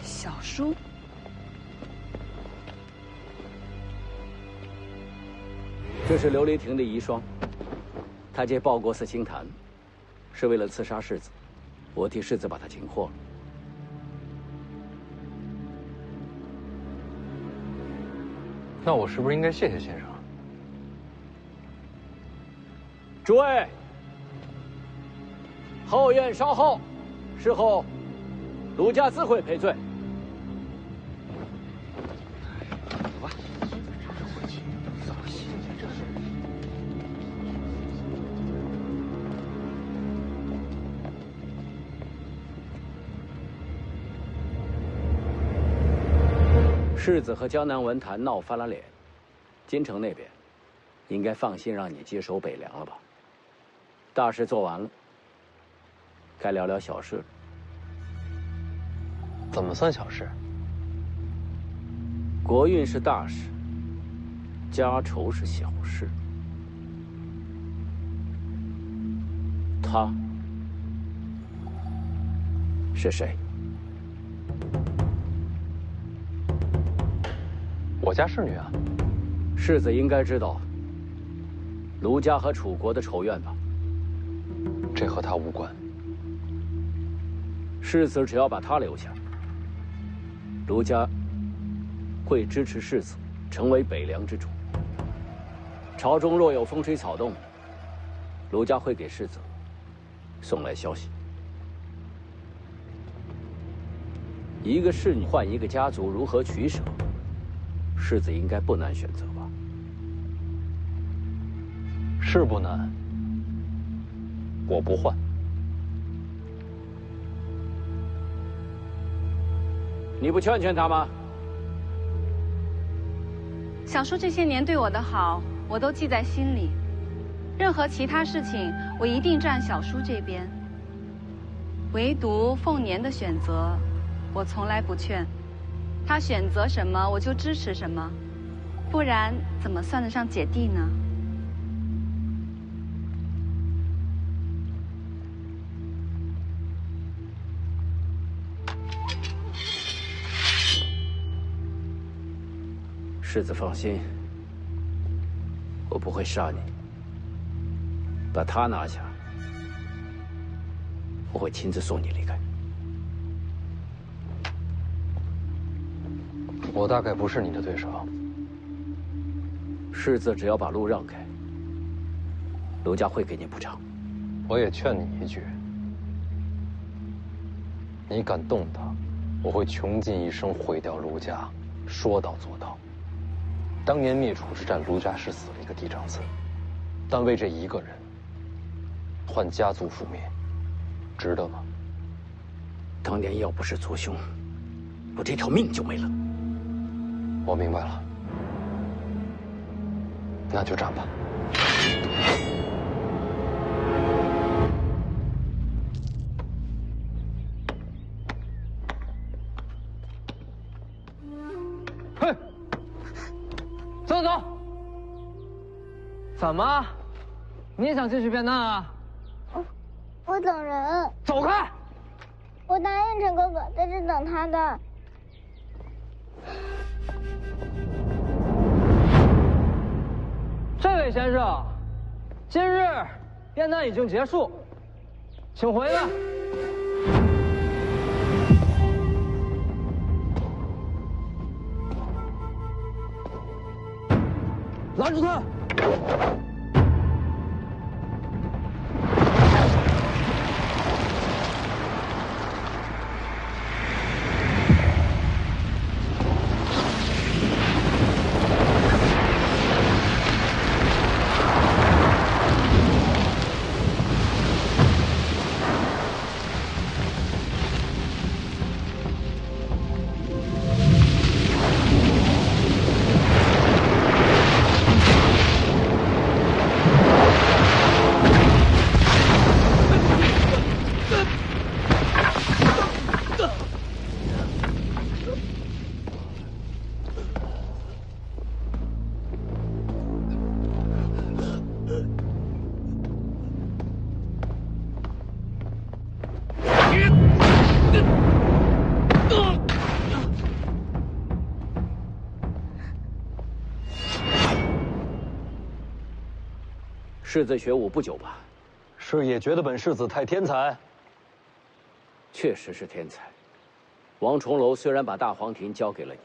小叔，这是琉璃亭的遗孀，她借报国寺清坛，是为了刺杀世子，我替世子把她擒获了。那我是不是应该谢谢先生？诸位，后院稍后，事后卢家自会赔罪。走吧。世子和江南文坛闹翻了脸，京城那边应该放心让你接手北凉了吧？大事做完了，该聊聊小事了。怎么算小事？国运是大事，家仇是小事。他是谁？我家侍女啊。世子应该知道卢家和楚国的仇怨吧？这和他无关。世子只要把他留下，卢家会支持世子成为北凉之主。朝中若有风吹草动，卢家会给世子送来消息。一个侍女换一个家族，如何取舍？世子应该不难选择吧？是不难，我不换。你不劝劝他吗？小叔这些年对我的好，我都记在心里。任何其他事情，我一定站小叔这边。唯独凤年的选择，我从来不劝。他选择什么，我就支持什么，不然怎么算得上姐弟呢？世子放心，我不会杀你。把他拿下，我会亲自送你离开。我大概不是你的对手。世子只要把路让开，卢家会给你补偿。我也劝你一句：你敢动他，我会穷尽一生毁掉卢家，说到做到。当年灭楚之战，卢家是死了一个嫡长子，但为这一个人，换家族覆灭，值得吗？当年要不是族兄，我这条命就没了。我明白了，那就战吧。嘿，走走。怎么？你也想进去变难啊？我等人。走开！我答应陈哥哥在这等他的。这位先生，今日变难已经结束，请回吧。拦住他！世子学武不久吧？是也觉得本世子太天才。确实是天才。王重楼虽然把大黄庭交给了你，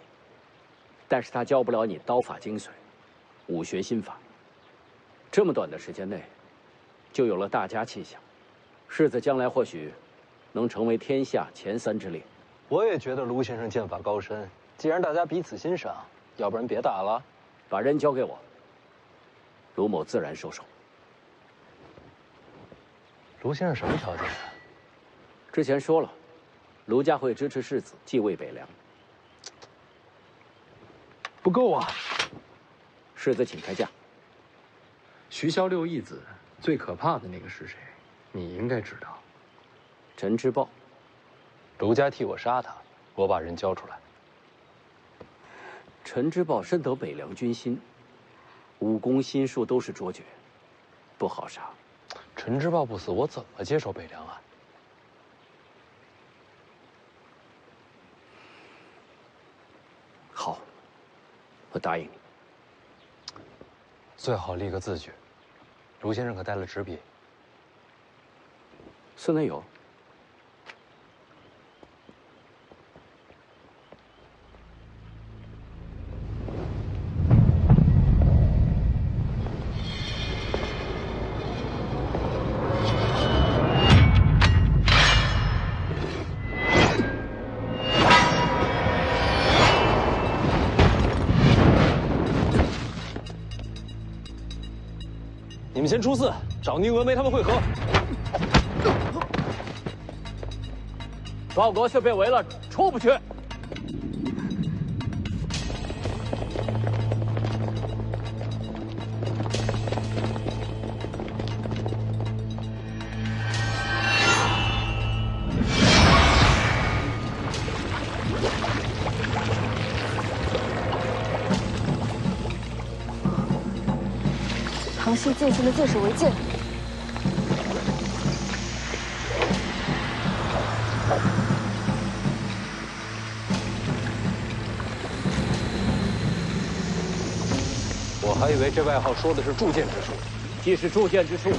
但是他教不了你刀法精髓，武学心法。这么短的时间内，就有了大家气象。世子将来或许能成为天下前3之列。我也觉得卢先生剑法高深，既然大家彼此欣赏，要不然别打了，把人交给我，卢某自然收手。卢先生什么条件？之前说了，卢家会支持世子继位北凉。不够啊！世子请开价。徐骁6义子最可怕的那个是谁？你应该知道。陈之豹。卢家替我杀他，我把人交出来。陈之豹深得北凉军心，武功心术都是卓绝，不好杀。陈之豹不死，我怎么接手北凉啊？好，我答应你。最好立个字据。卢先生可带了纸笔？寺内有。你们先出寺，找宁峨眉他们会合。报国却被围了，出不去。唐熙剑心的剑术为剑。我还以为这外号说的是铸剑之术，既是铸剑之术，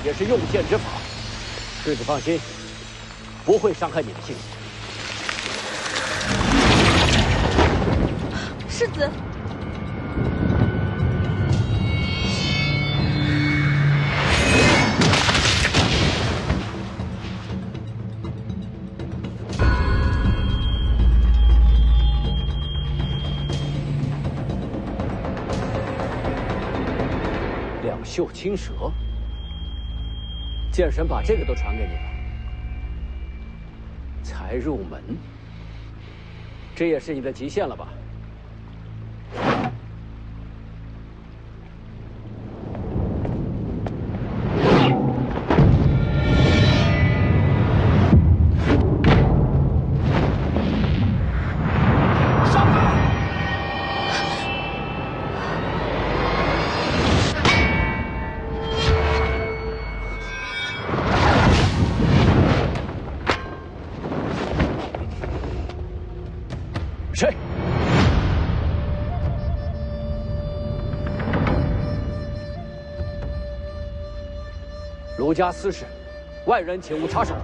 也是用剑之法。世子放心，不会伤害你的性命。世子。绣青蛇，剑神把这个都传给你了，才入门，这也是你的极限了吧？谁？卢家私事，外人请勿插手。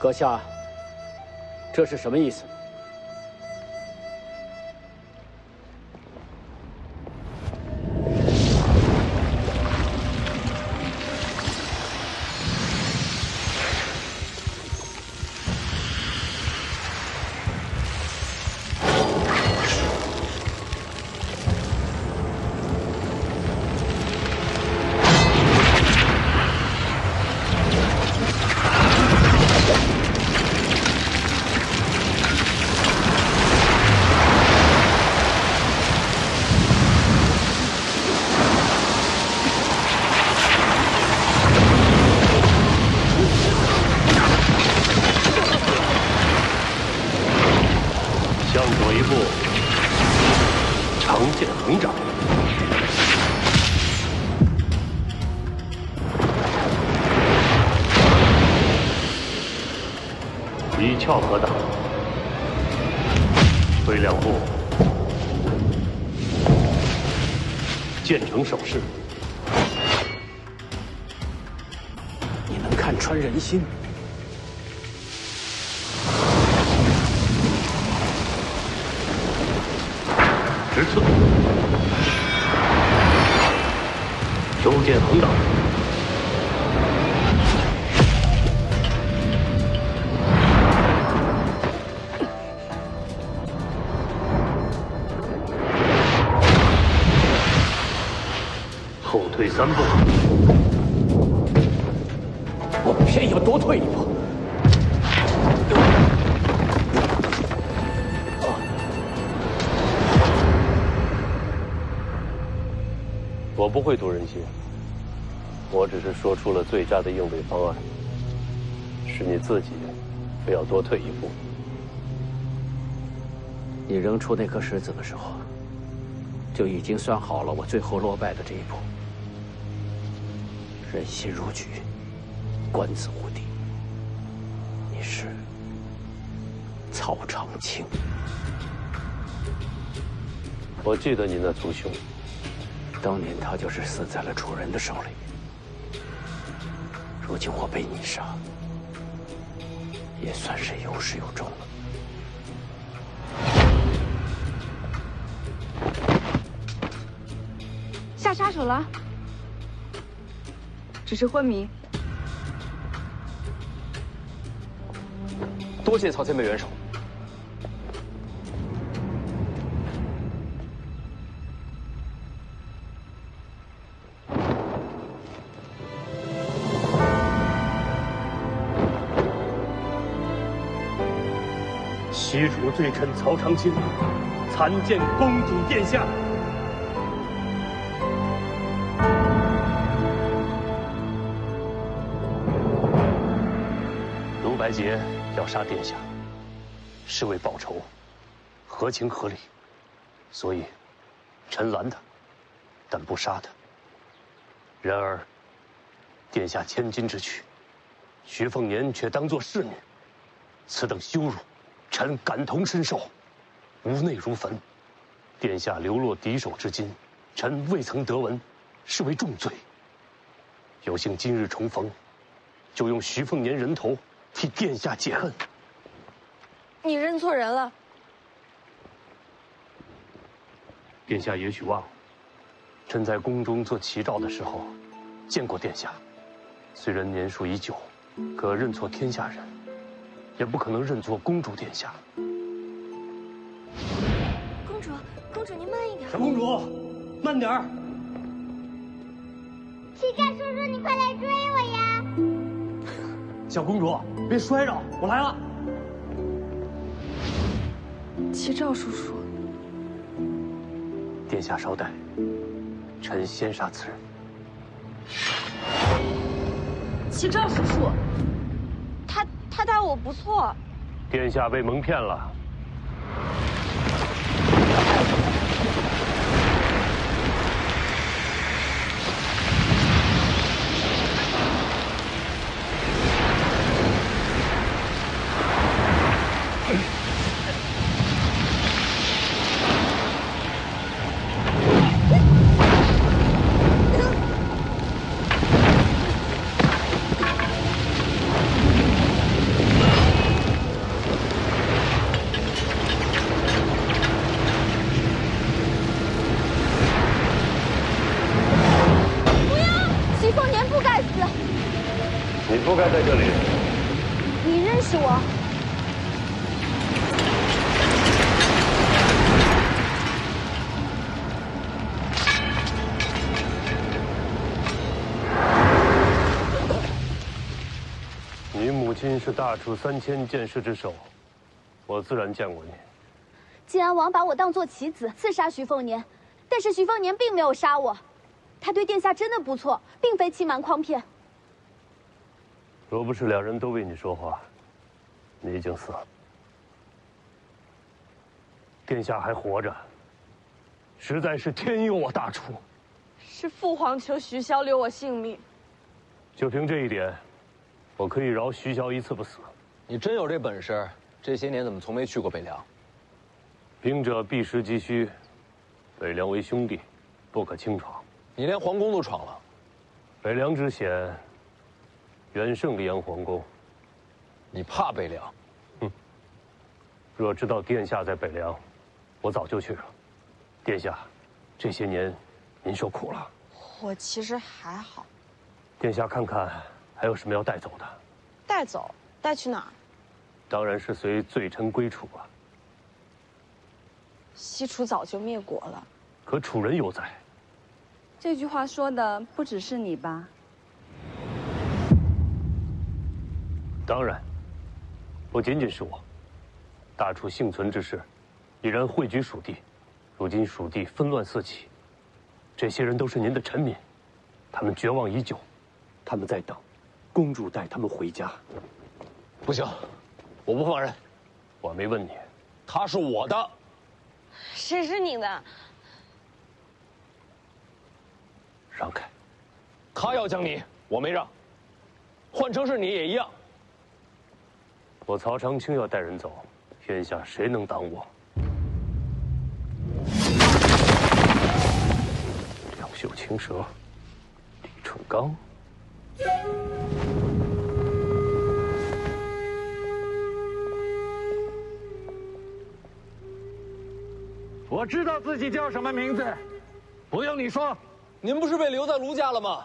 阁下，这是什么意思？成长。一翘可挡，退2步，建成手势。你能看穿人心。直刺，收剑横挡。后退3步，我偏要多退1步。我不会读人心，我只是说出了最佳的应对方案，是你自己非要多退1步。你扔出那颗石子的时候，就已经算好了我最后落败的这一步。人心如炬，官子无敌。你是曹长青。我记得你那族兄，当年他就是死在了楚人的手里。如今我被你杀，也算是有始有终了。下杀手了，只是昏迷。多谢曹前辈援手。西楚罪臣曹长青，参见公主殿下。卢白洁要杀殿下，是为报仇，合情合理，所以臣拦他，但不杀他。然而，殿下千金之躯，徐凤年却当作侍女，此等羞辱，臣感同身受，无内如焚。殿下流落敌手至今，臣未曾得闻，是为重罪。有幸今日重逢，就用徐凤年人头替殿下解恨。你认错人了。殿下也许忘了，臣在宫中做齐诏的时候，见过殿下。虽然年数已久，可认错天下人，也不可能认错公主殿下。公主，公主，您慢一点。小公主，慢点儿。乞丐叔叔，你快来追我呀！小公主，别摔着，我来了。齐赵叔叔，殿下稍待，臣先杀此人。齐赵叔叔，他待我不错。殿下被蒙骗了。你不该在这里。你认识我？你母亲是大楚3000剑士之首，我自然见过你。晋安王把我当作棋子，刺杀徐凤年，但是徐凤年并没有杀我，他对殿下真的不错，并非欺瞒诓骗。若不是两人都为你说话，你已经死了。殿下还活着，实在是天佑我大楚。是父皇求徐骁留我性命。就凭这一点，我可以饶徐骁一次不死。你真有这本事，这些年怎么从没去过北凉？兵者必时急需，北凉为兄弟，不可轻闯。你连皇宫都闯了，北凉之险，远胜黎阳皇宫。你怕北凉？若知道殿下在北凉，我早就去了。殿下，这些年您受苦了。我其实还好。殿下看看还有什么要带走的？带走？带去哪儿？当然是随罪臣归楚了。西楚早就灭国了，可楚人犹在。这句话说的不只是你吧？当然，不仅仅是我。大楚幸存之事，已然汇聚蜀地。如今蜀地纷乱四起，这些人都是您的臣民，他们绝望已久，他们在等公主带他们回家。不行，我不放人。我没问你，他是我的。谁是你的？让开！他要将你，我没让。换成是你也一样。我曹长青要带人走，天下谁能挡我？两袖青蛇，李淳罡。我知道自己叫什么名字，不用你说。您不是被留在卢家了吗？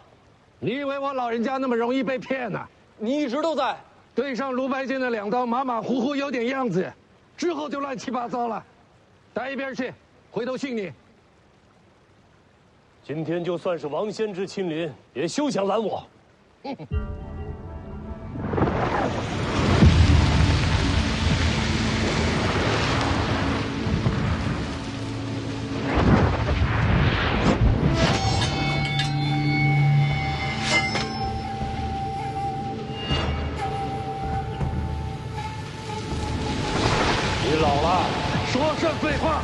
你以为我老人家那么容易被骗呢？你一直都在。对上卢白剑的2刀，马马虎虎有点样子，之后就乱七八糟了。带一边去，回头训你。今天就算是王先知亲临，也休想拦我。你老了，说剩废话。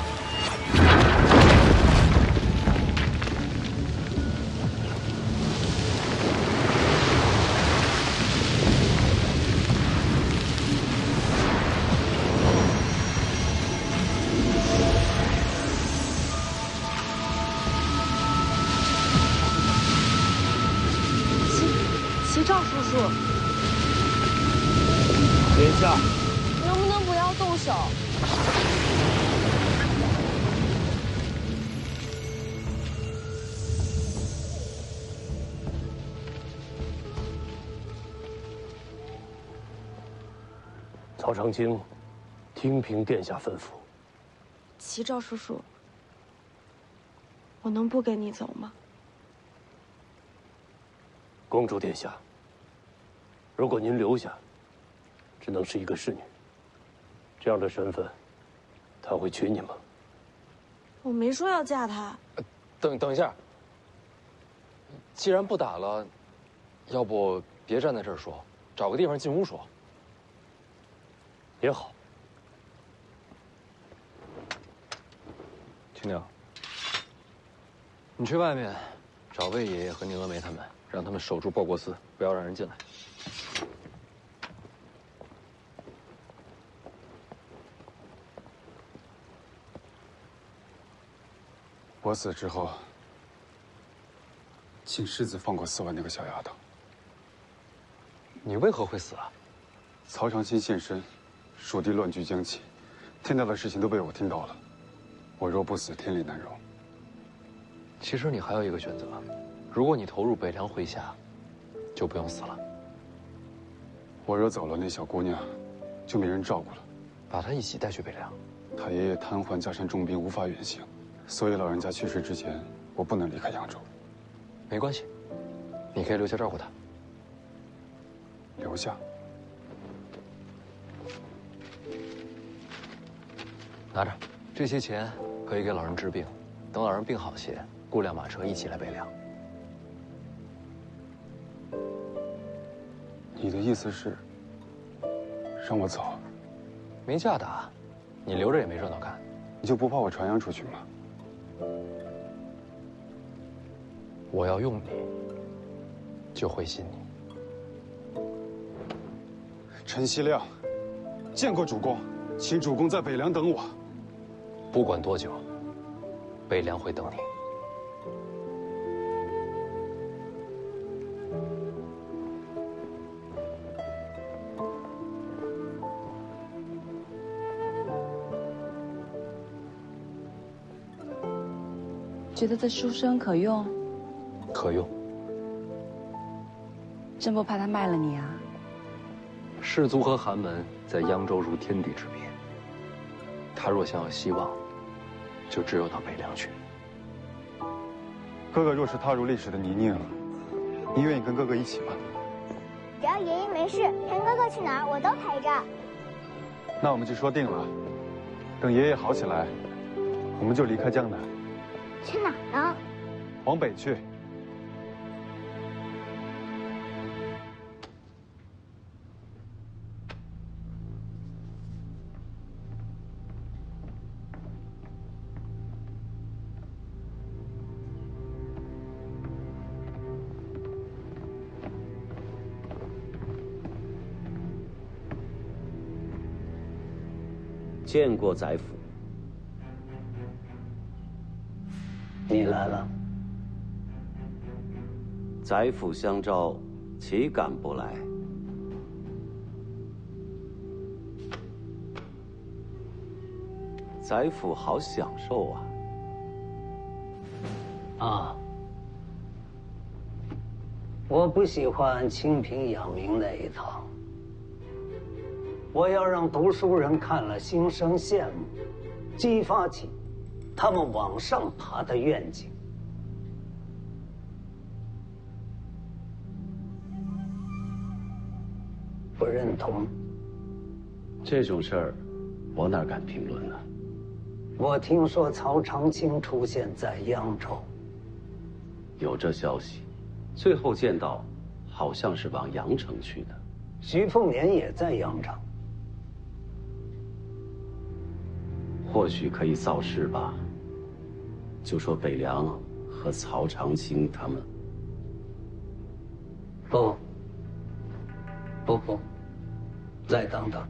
齐赵叔叔，殿下，能不能不要动手？曹长青，听凭殿下吩咐。齐赵叔叔，我能不跟你走吗？公主殿下，如果您留下，只能是一个侍女。这样的身份，他会娶你吗？我没说要嫁他。等一下，既然不打了，要不别站在这儿说，找个地方进屋说。也好。青鸟，你去外面找魏爷爷和宁峨眉他们，让他们守住报国司，不要让人进来。我死之后，请世子放过4万那个小丫头。你为何会死啊？曹长青现身，蜀地乱局将起，天大的事情都被我听到了。我若不死，天理难容。其实你还有一个选择，如果你投入北凉麾下，就不用死了。我若走了，那小姑娘就没人照顾了。把她一起带去北凉。她爷爷瘫痪，加上重病，无法远行，所以老人家去世之前，我不能离开扬州。没关系，你可以留下照顾她。留下。拿着，这些钱可以给老人治病，等老人病好些，雇辆马车一起来北凉。你的意思是让我走？没架打，你留着也没热闹看。你就不怕我传扬出去吗？我要用你，就会信你。陈希亮，见过主公，请主公在北凉等我。不管多久，北凉会等你。觉得这书生可用？可用。真不怕他卖了你啊？士族和寒门在扬州如天地之别。他若想要希望，就只有到北凉去。哥哥若是踏入历史的泥泞了，你愿意跟哥哥一起吗？只要爷爷没事，陪哥哥去哪儿我都陪着。那我们就说定了，等爷爷好起来，我们就离开江南。去哪儿呢？往北去。见过宰辅。你来了。宰辅相召，岂敢不来？宰辅好享受啊！啊，我不喜欢清贫养民那一套。我要让读书人看了心生羡慕，激发起他们往上爬的愿景。不认同？这种事儿，我哪敢评论呢？我听说曹长青出现在扬州，有这消息，最后见到，好像是往阳城去的。徐凤年也在阳城。或许可以造势吧。就说北凉和曹长青他们。不，再等等。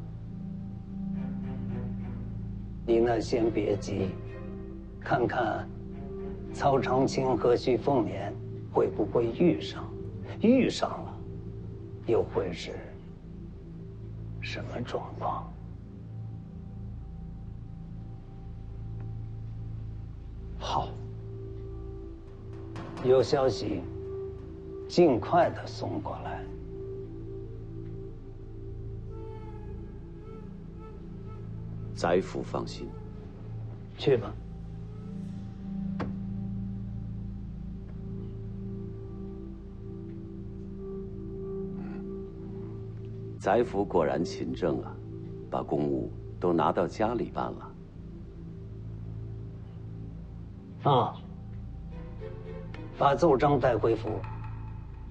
你那先别急，看看曹长青和徐凤年会不会遇上，遇上了，又会是什么状况？好，有消息，尽快的送过来。宰辅放心，去吧。宰辅果然勤政啊，把公务都拿到家里办了。啊，把奏章带回府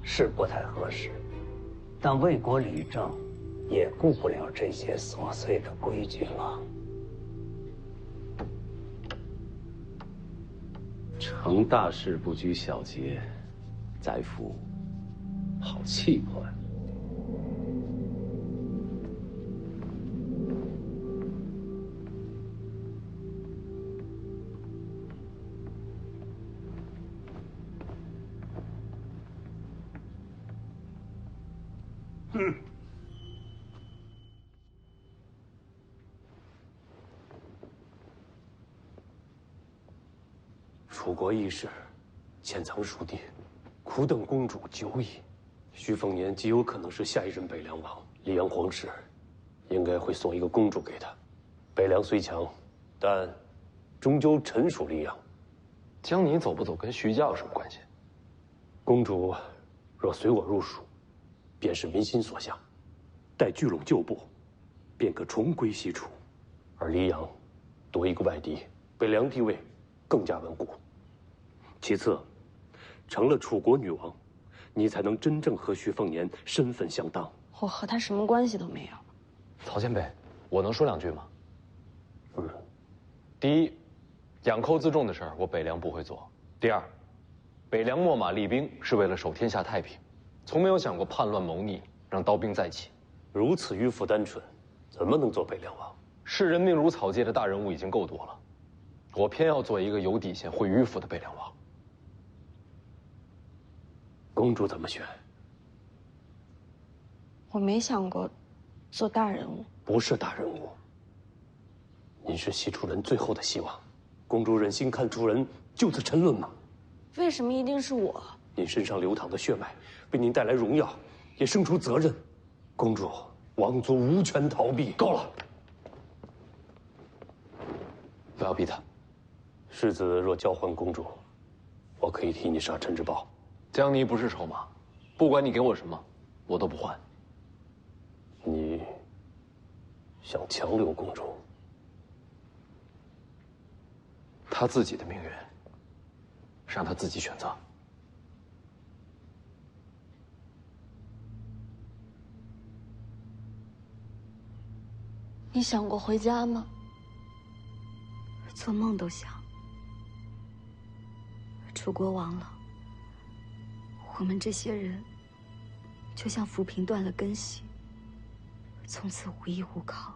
是不太合适，但为国理政也顾不了这些琐碎的规矩了。成大事不拘小节，宰辅好气魄呀！楚国义士潜藏蜀地，苦等公主久矣。徐凤年极有可能是下一任北凉王。黎阳皇室应该会送一个公主给他。北凉虽强，但终究臣属黎阳。江你走不走跟徐家有什么关系？公主若随我入蜀，便是民心所向。待聚拢旧部，便可重归西楚。而黎阳多一个外敌，北凉地位更加稳固。其次，成了楚国女王，你才能真正和徐凤年身份相当。我和他什么关系都没有。曹前辈，我能说两句吗？第一，养寇自重的事儿，我北凉不会做。第二，北凉秣马厉兵是为了守天下太平，从没有想过叛乱谋逆，让刀兵再起。如此迂腐单纯，怎么能做北凉王？世人命如草芥的大人物已经够多了，我偏要做一个有底线、会迂腐的北凉王。公主怎么选？我没想过做大人物。不是大人物。您是西楚人最后的希望，公主忍心看楚人就此沉沦吗？为什么一定是我？您身上流淌的血脉，为您带来荣耀，也生出责任。公主，王族无权逃避。够了！不要逼他。世子若交还公主，我可以替你杀陈之豹。江离不是筹码，不管你给我什么，我都不换。你想强留公主？她自己的命运，让她自己选择。你想过回家吗？做梦都想。楚国亡了，我们这些人就像浮萍断了根系，从此无依无靠，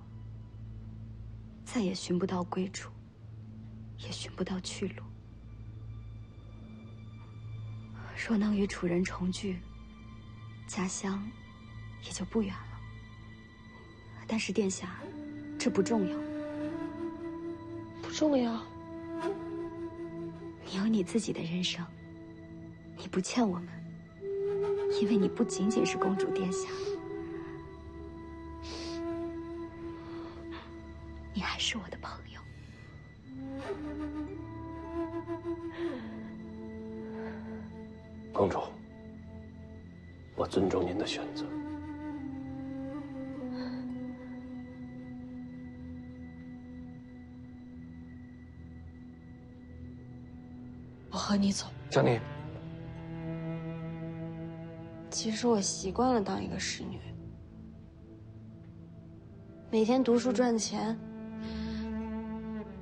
再也寻不到归处，也寻不到去路。若能与楚人重聚，家乡也就不远了。但是殿下，这不重要。不重要。你有你自己的人生，你不欠我们，因为你不仅仅是公主殿下，你还是我的朋友。公主，我尊重您的选择。我和你走。江离，其实我习惯了当一个侍女，每天读书赚钱，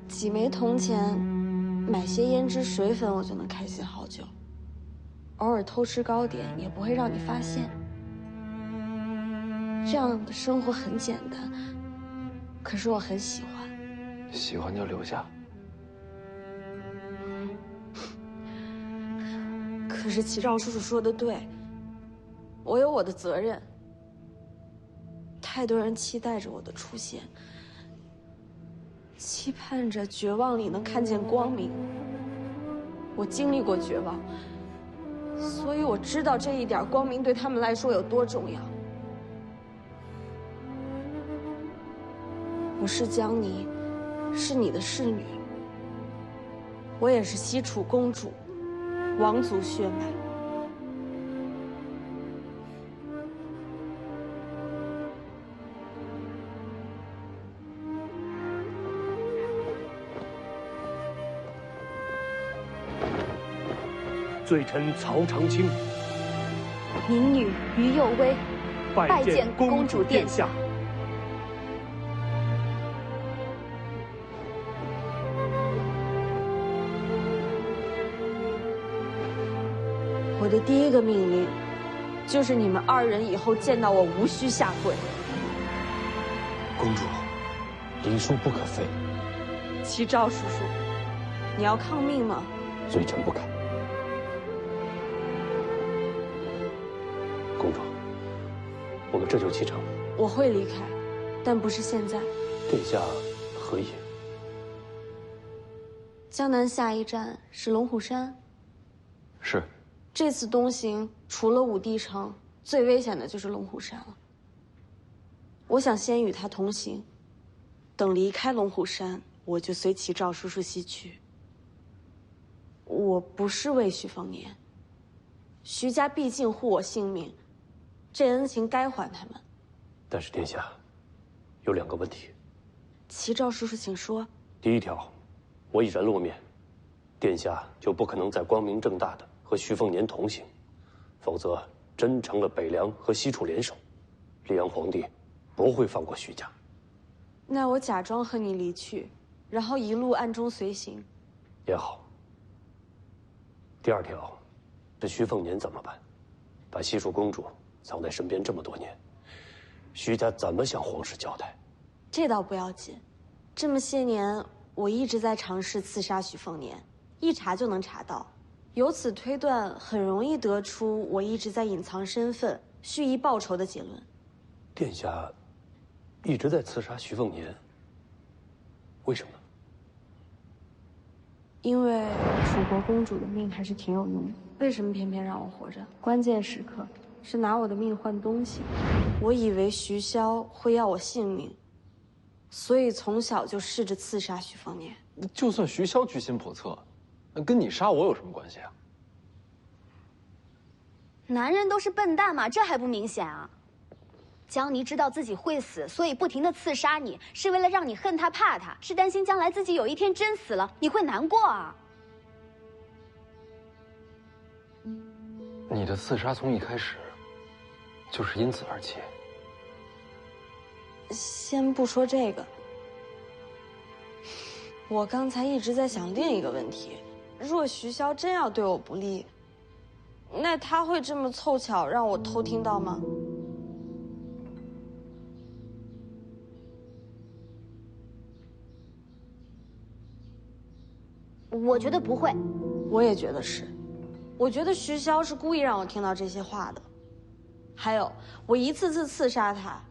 几枚铜钱，买些胭脂水粉，我就能开心好久。偶尔偷吃糕点也不会让你发现。这样的生活很简单，可是我很喜欢。喜欢就留下。可是齐兆叔叔说的对，我有我的责任。太多人期待着我的出现，期盼着绝望里能看见光明。我经历过绝望，所以我知道这一点光明对他们来说有多重要。我是江离，是你的侍女，我也是西楚公主。王族血脉，罪臣曹长青，民女于右威，拜见公主殿下。我的第一个命令，就是你们二人以后见到我无需下跪。公主，礼数不可废。齐兆叔叔，你要抗命吗？罪臣不敢。公主，我们这就启程。我会离开，但不是现在。殿下何意？江南下一站是龙虎山。是。这次东行除了武帝城，最危险的就是龙虎山了。我想先与他同行，等离开龙虎山，我就随齐兆叔叔西去。我不是为徐凤年，徐家毕竟护我性命，这恩情该还他们。但是殿下，有2个问题。齐兆叔叔，请说。第一条，我已然落面，殿下就不可能再光明正大的和徐凤年同行，否则真成了北凉和西楚联手，溧阳皇帝不会放过徐家。那我假装和你离去，然后一路暗中随行。也好。第2条，这徐凤年怎么办？把西楚公主藏在身边这么多年，徐家怎么向皇室交代？这倒不要紧，这么些年我一直在尝试刺杀徐凤年，一查就能查到，由此推断，很容易得出我一直在隐藏身份、蓄意报仇的结论。殿下一直在刺杀徐凤年，为什么？因为楚国公主的命还是挺有用的，为什么偏偏让我活着？关键时刻是拿我的命换东西。我以为徐骁会要我性命，所以从小就试着刺杀徐凤年。就算徐骁居心叵测，那跟你杀我有什么关系啊？男人都是笨蛋嘛，这还不明显啊？江离知道自己会死，所以不停地刺杀你，是为了让你恨他怕他，是担心将来自己有一天真死了，你会难过啊。你的刺杀从一开始就是因此而起。先不说这个，我刚才一直在想另一个问题：若徐骁真要对我不利，那他会这么凑巧让我偷听到吗？我觉得不会。我也觉得是。我觉得徐骁是故意让我听到这些话的。还有，我一次次刺杀他，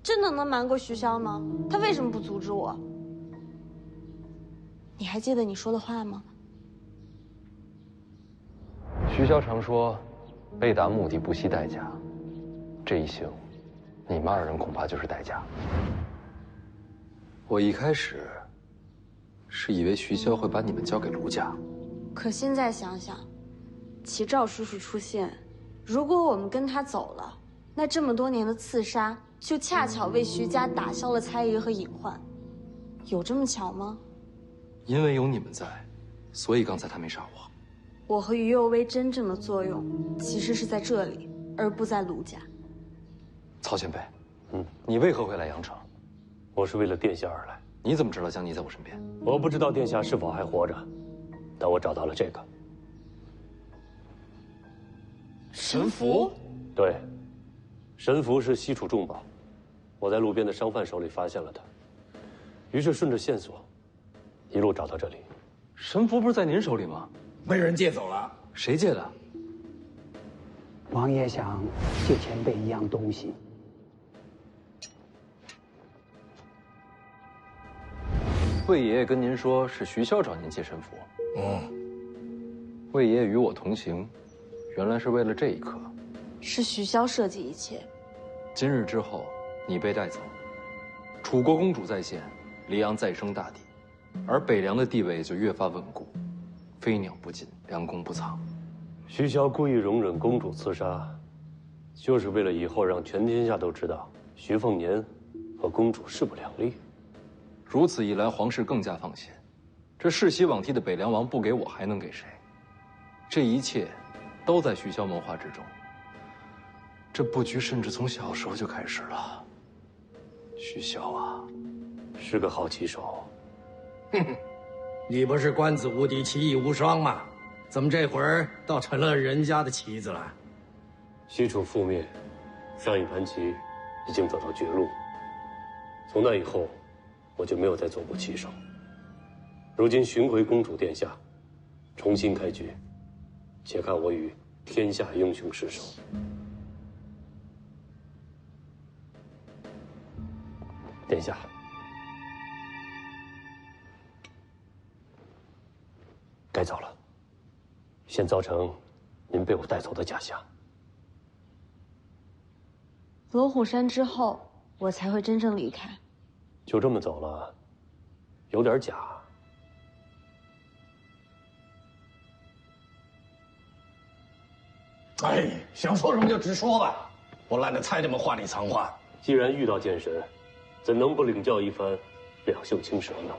真的能瞒过徐骁吗？他为什么不阻止我？你还记得你说的话吗？徐骁常说，为达目的不惜代价。这一行，你们二人恐怕就是代价。我一开始是以为徐骁会把你们交给卢家，可现在想想，齐赵叔叔出现，如果我们跟他走了，那这么多年的刺杀就恰巧为徐家打消了猜疑和隐患，有这么巧吗？因为有你们在，所以刚才他没杀我。我和于右威真正的作用，其实是在这里，而不在卢家。曹前辈，你为何会来阳城？我是为了殿下而来。你怎么知道江离在我身边？我不知道殿下是否还活着，但我找到了这个神符。对，神符是西楚重宝，我在路边的商贩手里发现了它，于是顺着线索，一路找到这里。神符不是在您手里吗？被人借走了。谁借的？王爷想借前辈一样东西。魏爷爷跟您说是徐骁找您借神符。魏爷爷与我同行，原来是为了这一刻。是徐骁设计一切。今日之后，你被带走，楚国公主再现，黎阳再生大地，而北凉的地位就越发稳固，飞鸟不进，良弓不藏。徐骁故意容忍公主刺杀，就是为了以后让全天下都知道徐凤年和公主势不两立。如此一来，皇室更加放心。这世袭罔替的北凉王不给我，还能给谁？这一切，都在徐骁谋划之中。这布局甚至从小时候就开始了。徐骁啊，是个好棋手。哼哼，你不是官子无敌，棋艺无双吗？怎么这会儿倒成了人家的棋子了？西楚覆灭，上一盘棋已经走到绝路。从那以后，我就没有再做过棋手。如今寻回公主殿下，重新开局，且看我与天下英雄失手。殿下，该走了，先造成您被我带走的假象。龙虎山之后，我才会真正离开。就这么走了，有点假。哎，想说什么就直说吧，我懒得猜这么话里藏话。既然遇到剑神，怎能不领教一番两袖青蛇呢？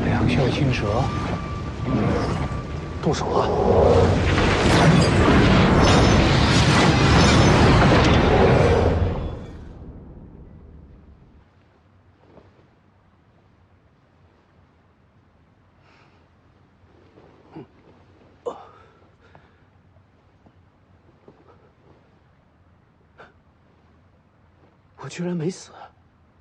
两袖青蛇，动手了。我居然没死。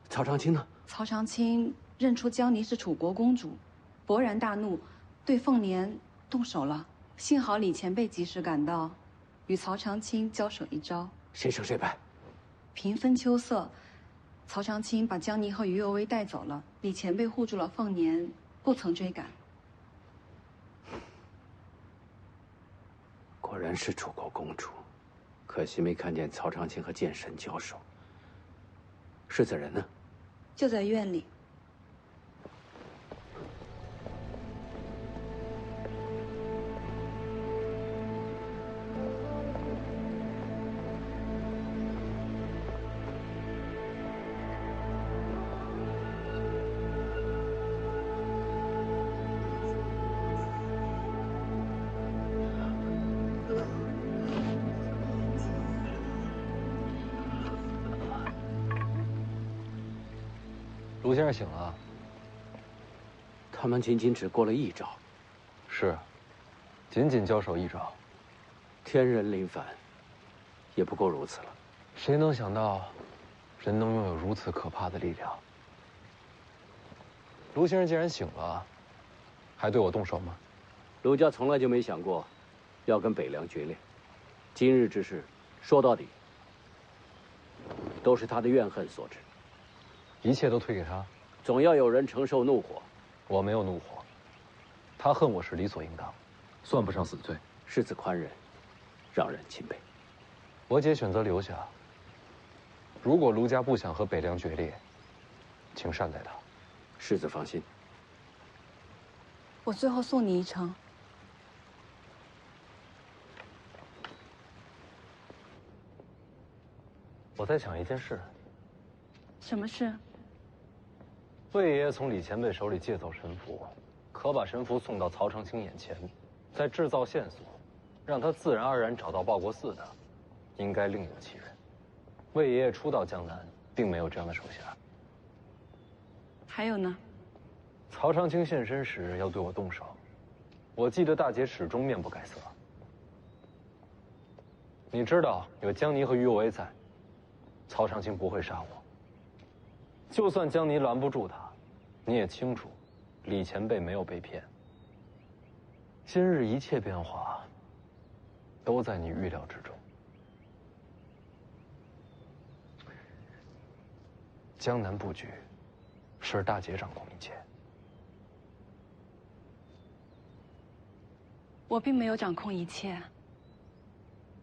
曹长青呢？曹长青认出江离是楚国公主，勃然大怒，对凤年动手了。幸好李前辈及时赶到，与曹长青交手一招，谁胜谁败？平分秋色。曹长青把江离和于右威带走了，李前辈护住了凤年，不曾追赶。果然是楚国公主，可惜没看见曹长青和剑神交手。世子人呢？就在院里。卢先生醒了。他们仅仅只过了一招。是，仅仅交手一招。天人临凡，也不过如此了。谁能想到，人能拥有如此可怕的力量？卢先生既然醒了，还对我动手吗？卢家从来就没想过，要跟北凉决裂。今日之事，说到底，都是他的怨恨所致。一切都推给他，总要有人承受怒火。我没有怒火，他恨我是理所应当，算不上死罪。世子宽仁，让人钦佩。我姐选择留下。如果卢家不想和北凉决裂，请善待他。世子放心，我最后送你一程。我在想一件事。什么事？魏爷爷从李前辈手里借走神符，可把神符送到曹长青眼前，再制造线索，让他自然而然找到报国寺的，应该另有其人。魏爷爷初到江南，并没有这样的手下。还有呢？曹长青现身时要对我动手，我记得大姐始终面不改色。你知道有江离和于有为在，曹长青不会杀我。就算江离拦不住他，你也清楚，李前辈没有被骗。今日一切变化，都在你预料之中。江南布局，是大姐掌控一切。我并没有掌控一切。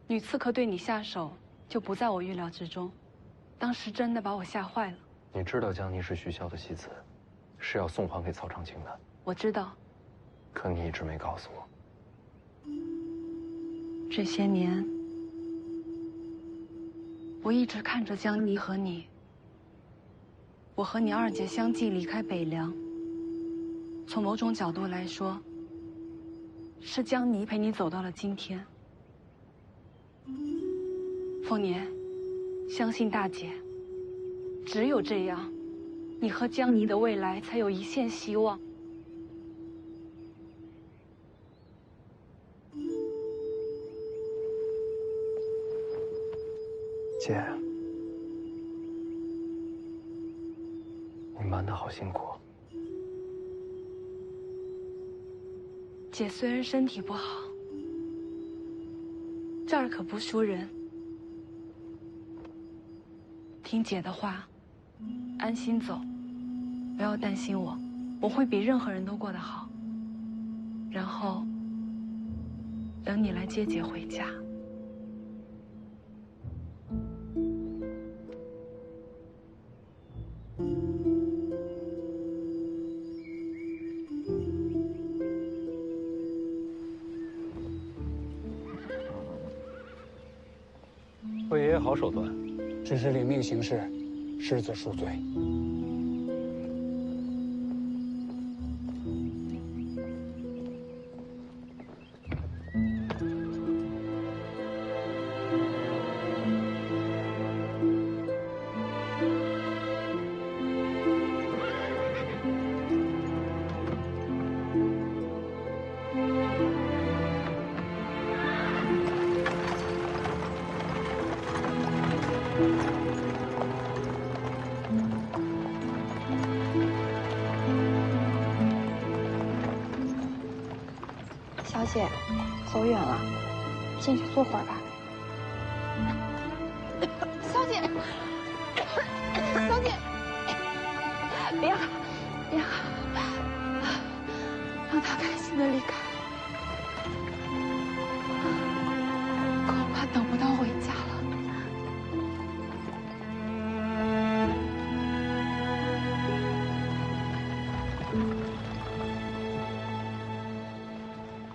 女刺客对你下手，就不在我预料之中。当时真的把我吓坏了。你知道江离是徐骁的戏子，是要送还给曹长青的。我知道。可你一直没告诉我。这些年，我一直看着江离和你。我和你二姐相继离开北凉。从某种角度来说，是江离陪你走到了今天。凤年，相信大姐。只有这样，你和江离的未来才有一线希望。姐，你瞒得好辛苦。姐虽然身体不好，这儿可不输人。听姐的话，安心走，不要担心我，我会比任何人都过得好。然后，等你来接姐回家。魏爷爷好手段，只是领命行事，世子恕罪。小姐，走远了，进去坐会儿吧。小姐，小姐，别喊，别喊，让他开心的离开。恐怕等不到回家了。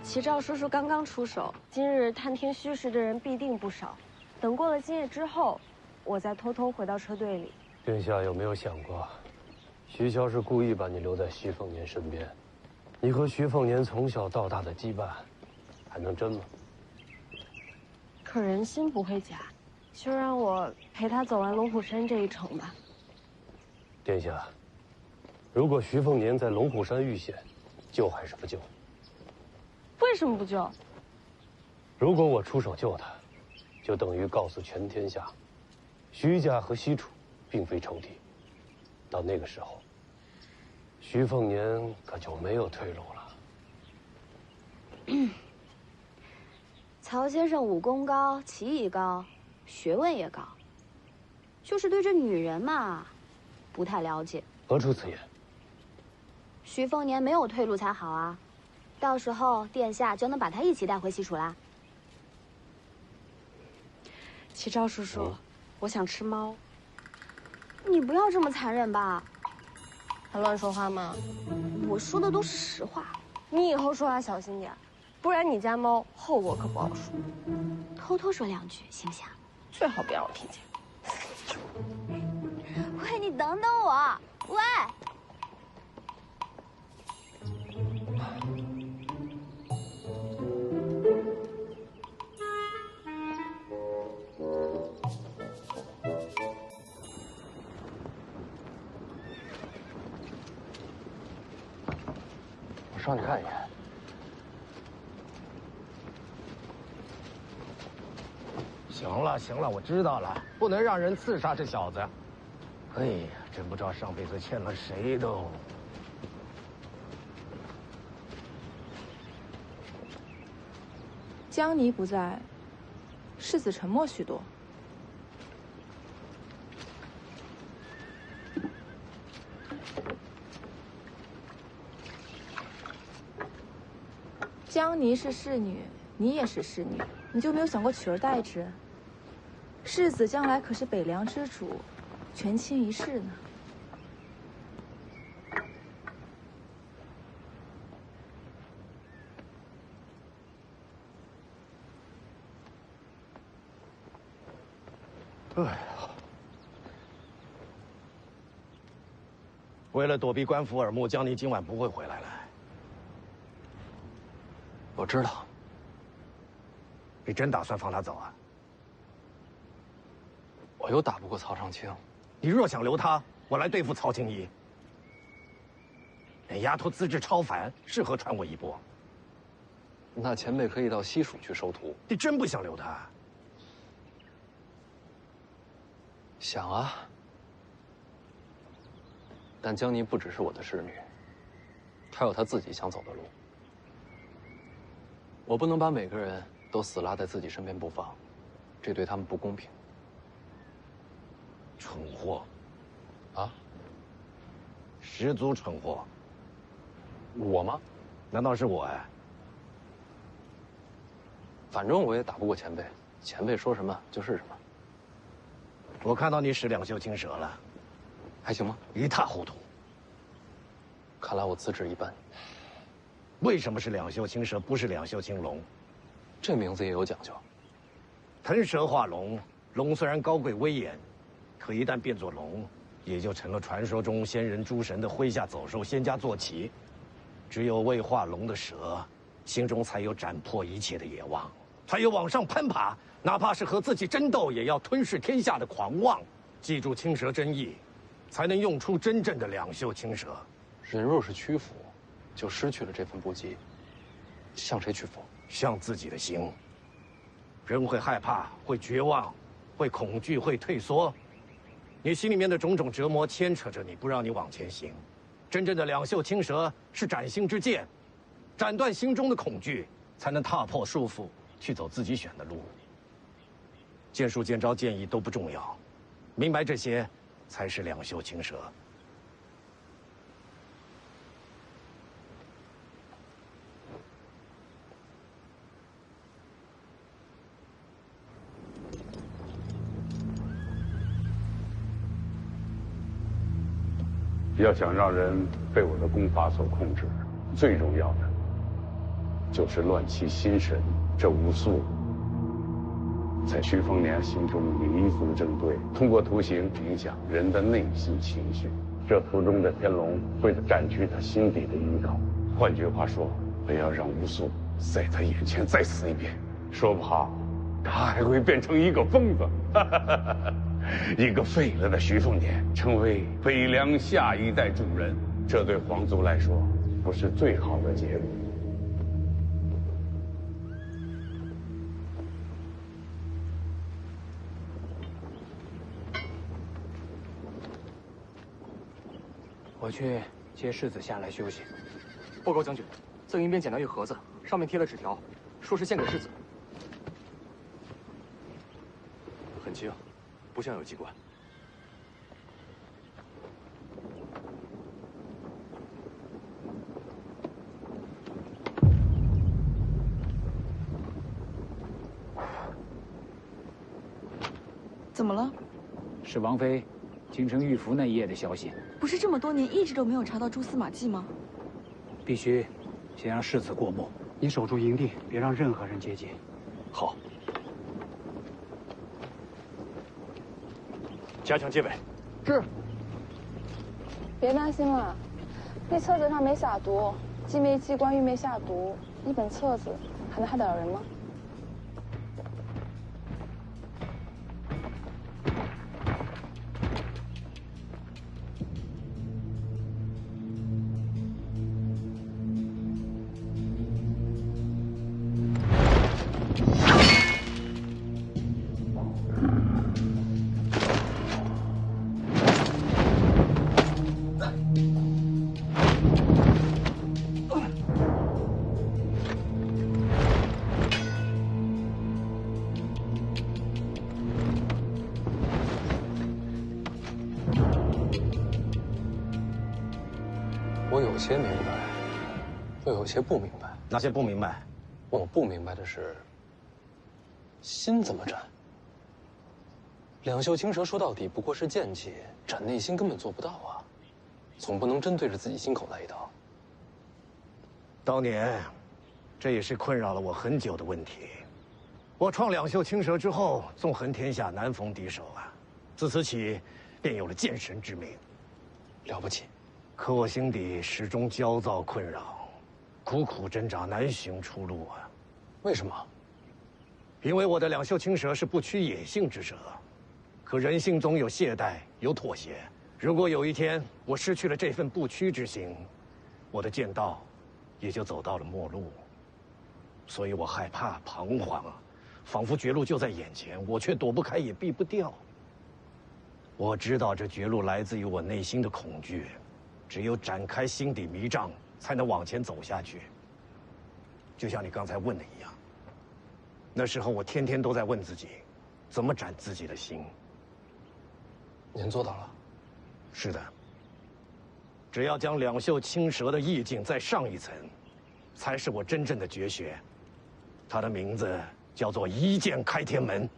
齐赵叔叔刚刚出手，今日探听虚实的人必定不少。等过了今夜之后，我再偷偷回到车队里。殿下有没有想过，徐骁是故意把你留在徐凤年身边？你和徐凤年从小到大的羁绊，还能真吗？可人心不会假，就让我陪他走完龙虎山这一程吧。殿下，如果徐凤年在龙虎山遇险，救还是不救？为什么不救？如果我出手救他，就等于告诉全天下，徐家和西楚并非仇敌。到那个时候，徐凤年可就没有退路了。曹先生武功高，棋艺高，学问也高，就是对这女人嘛，不太了解。何出此言？徐凤年没有退路才好啊。到时候殿下就能把他一起带回西楚啦。齐赵叔叔，我想吃猫。你不要这么残忍吧？还乱说话吗？我说的都是实话。你以后说话小心点，不然你家猫后果可不好说。偷偷说两句行不行？最好别让我听见。喂，你等等我。喂。上去看一眼。行了行了，我知道了，不能让人刺杀这小子。哎呀，真不知道上辈子欠了谁都。江离不在，世子沉默许多。江离是侍女，你也是侍女，你就没有想过取而代之？世子将来可是北凉之主，权倾一世呢。哎呀，为了躲避官府耳目，江离今晚不会回来了。我知道。你真打算放他走啊？我又打不过曹长青。你若想留他，我来对付曹青衣。那丫头资质超凡，适合传我衣钵。那前辈可以到西蜀去收徒。你真不想留他？想啊。但江离不只是我的侍女，她有她自己想走的路。我不能把每个人都死拉在自己身边不放，这对他们不公平。蠢货！啊？十足蠢货！我吗？难道是我呀？反正我也打不过前辈，前辈说什么就是什么。我看到你使两袖青蛇了，还行吗？一塌糊涂。看来我资质一般。为什么是两袖青蛇，不是两袖青龙？这名字也有讲究。腾蛇化龙，龙虽然高贵威严，可一旦变作龙，也就成了传说中仙人诸神的麾下走兽、仙家坐骑。只有未化龙的蛇，心中才有斩破一切的野望，才有往上攀爬，哪怕是和自己争斗，也要吞噬天下的狂妄。记住青蛇真意，才能用出真正的两袖青蛇。人若是屈服，就失去了这份不羁。向谁屈服？向自己的心。人会害怕，会绝望，会恐惧，会退缩。你心里面的种种折磨牵扯着你，不让你往前行。真正的两袖青蛇是斩心之剑，斩断心中的恐惧，才能踏破束缚，去走自己选的路。剑术、剑招、剑意都不重要，明白这些，才是两袖青蛇。要想让人被我的功法所控制，最重要的就是乱其心神。这巫术在徐凤年心中弥足正对，通过图形影响人的内心情绪。这图中的天龙会占据他心底的依靠。换句话说，我要让巫术在他眼前再死一遍，说不好，他还会变成一个疯子。一个废了的徐凤年成为北凉下一代主人，这对皇族来说不是最好的结果。我去接世子下来休息。报告将军，赠银边捡到一个盒子，上面贴了纸条，说是献给世子。很轻，不像有机关。怎么了？是王妃京城玉符那一夜的消息。不是这么多年一直都没有查到蛛丝马迹吗？必须先让世子过目。你守住营地，别让任何人接近。好。加强戒备。是。别担心了，那册子上没下毒，既没机关，玉没下毒，一本册子还能害得了人吗？我有些明白，又有些不明白。哪些不明白？我不明白的是，心怎么斩？两袖青蛇说到底不过是剑气，斩内心根本做不到啊，总不能真对着自己心口来一刀。当年，这也是困扰了我很久的问题。我创两袖青蛇之后，纵横天下难逢敌手啊，自此起，便有了剑神之名。了不起。可我心底始终焦躁困扰，苦苦挣扎，难寻出路啊！为什么？因为我的两袖青蛇是不屈野性之蛇，可人性总有懈怠，有妥协。如果有一天我失去了这份不屈之心，我的剑道也就走到了末路。所以我害怕、彷徨啊，仿佛绝路就在眼前，我却躲不开，也避不掉。我知道这绝路来自于我内心的恐惧。只有展开心底迷障，才能往前走下去。就像你刚才问的一样，那时候我天天都在问自己，怎么斩自己的心。您做到了。是的。只要将两袖青蛇的意境再上一层，才是我真正的绝学。它的名字叫做一剑开天门。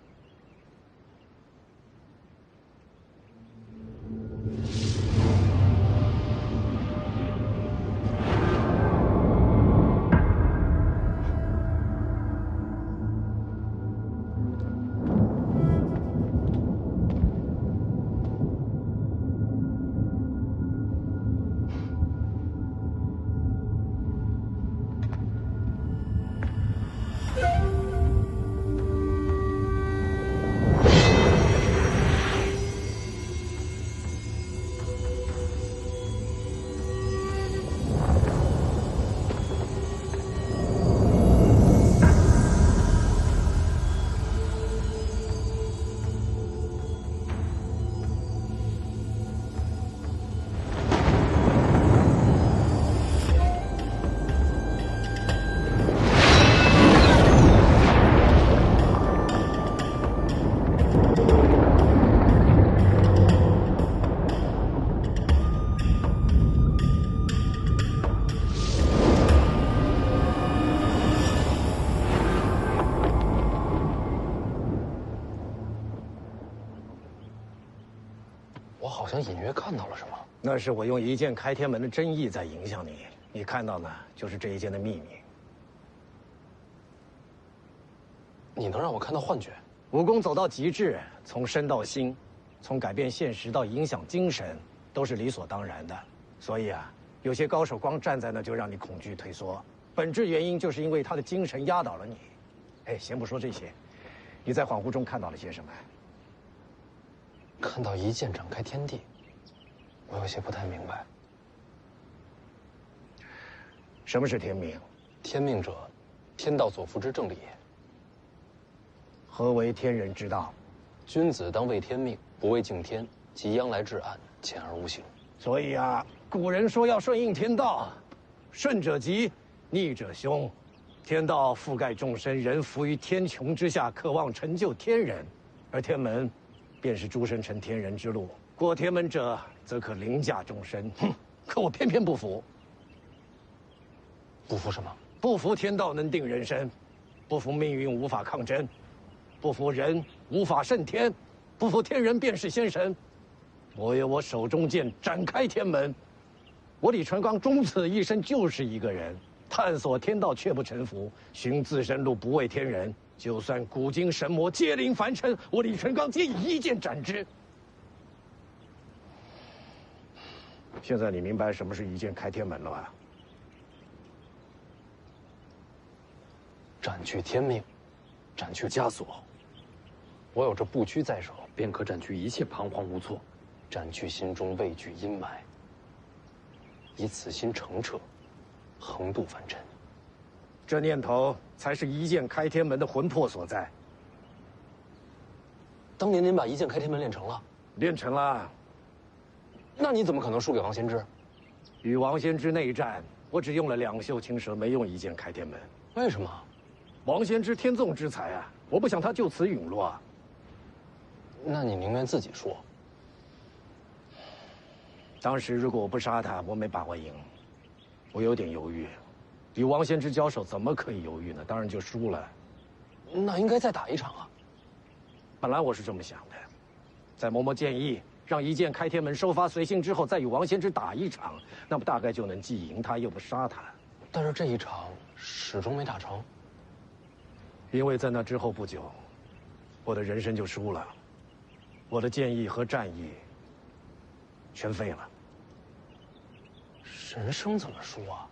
像隐约看到了什么。那是我用一剑开天门的真意在影响你，你看到的就是这一剑的秘密。你能让我看到幻觉？武功走到极致，从身到心，从改变现实到影响精神，都是理所当然的。所以啊，有些高手光站在那就让你恐惧退缩，本质原因就是因为他的精神压倒了你。哎，先不说这些，你在恍惚中看到了些什么？看到一剑展开天地，我有些不太明白。什么是天命？天命者，天道所赋之正理也。何为天人之道？君子当为天命，不为敬天，即央来至暗，潜而无形。所以啊，古人说要顺应天道，顺者吉，逆者凶。天道覆盖众生，人浮于天穹之下，渴望成就天人，而天门，便是诸生成天人之路。过天门者，则可凌驾众生。哼，可我偏偏不服。不服什么？不服天道能定人生，不服命运无法抗争，不服人无法胜天，不服天人便是仙神。我有我手中剑，展开天门。我李传刚终此一生就是一个人，探索天道却不臣服，寻自身路不为天人。就算古今神魔皆临凡尘，我李传刚皆以一剑斩之。现在你明白什么是一剑开天门了吧？斩去天命，斩去枷锁。我有这不屈在手，便可斩去一切彷徨无措，斩去心中畏惧阴霾，以此心澄澈，横渡凡尘。这念头才是一剑开天门的魂魄所在。当年您把一剑开天门练成了？练成了。那你怎么可能输给王先知？与王先知内战，我只用了两袖青蛇，没用一剑开天门。为什么？王先知天纵之才啊，我不想他就此陨落。那你宁愿自己说。当时如果我不杀他，我没把握赢，我有点犹豫。与王先知交手怎么可以犹豫呢？当然就输了。那应该再打一场啊。本来我是这么想的，在嬷嬷建议让一剑开天门收发随性之后，再与王先知打一场，那么大概就能既赢他又不杀他。但是这一场始终没打成，因为在那之后不久，我的人生就输了，我的剑意和战意全废了。人生怎么输啊？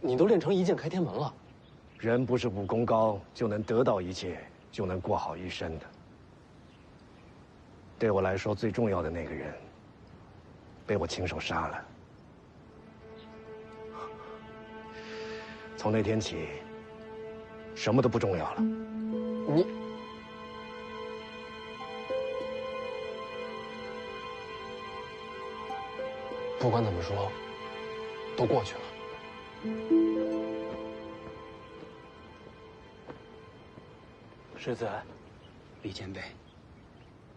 你都练成一剑开天门了。人不是武功高就能得到一切，就能过好一生的。对我来说，最重要的那个人，被我亲手杀了。从那天起，什么都不重要了。你，不管怎么说，都过去了。世子，李前辈，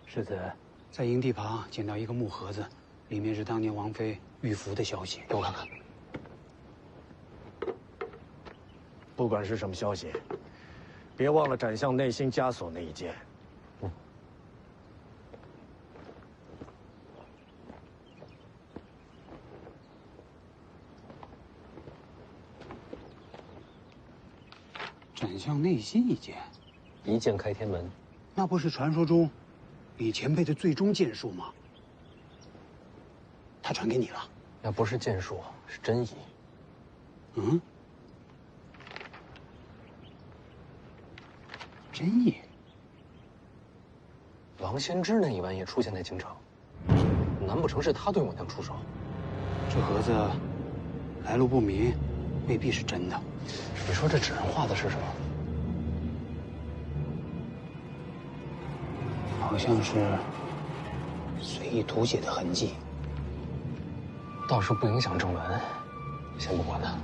世子在营地旁捡到一个木盒子，里面是当年王妃玉符的消息，给我看看。不管是什么消息，别忘了斩向内心枷锁那一剑。斩向内心一剑，一剑开天门，那不是传说中李前辈的最终剑术吗？他传给你了？那不是剑术，是真意。嗯。真意。王先知那一晚也出现在京城，难不成是他对我娘出手？这盒子来路不明，未必是真的。你说这纸上画的是什么？好像是随意涂写的痕迹。倒是不影响正文，先不管它。